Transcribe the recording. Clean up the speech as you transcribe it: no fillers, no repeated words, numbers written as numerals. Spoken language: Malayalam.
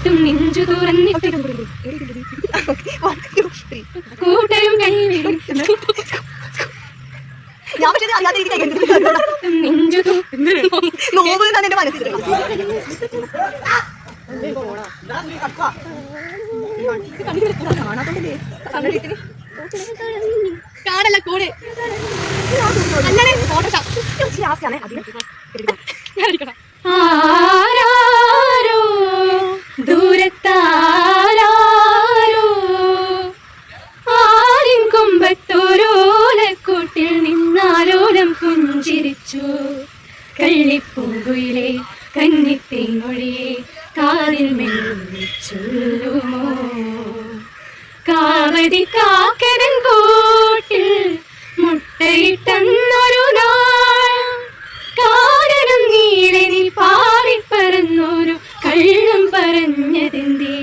എന്നിട്ടും നെഞ്ചു തുറന്നിട്ടും കൂട്ടരും കൈവിടും നെഞ്ചു കാടല്ല കൂടെ ആരാരോ ദൂരത്താരോ ആരിൻ കൊമ്പത്തോരോലക്കൂട്ടിൽ നിന്നാലോലം പുഞ്ചിരിച്ചു കള്ളിപ്പൂങ്കുയിലെ കന്നിത്തേൻമൊഴിയെ കാതിൽ മെല്ലെ ചൊല്ലുമോ കാവതി കാക്കരൻ കൂട്ടിൽ മുട്ടയിട്ടന്നൊരു നാൾ കാനനം നീളെ നീ പാറിപ്പറന്നൊരു കള്ളം പറഞ്ഞതെന്തേ.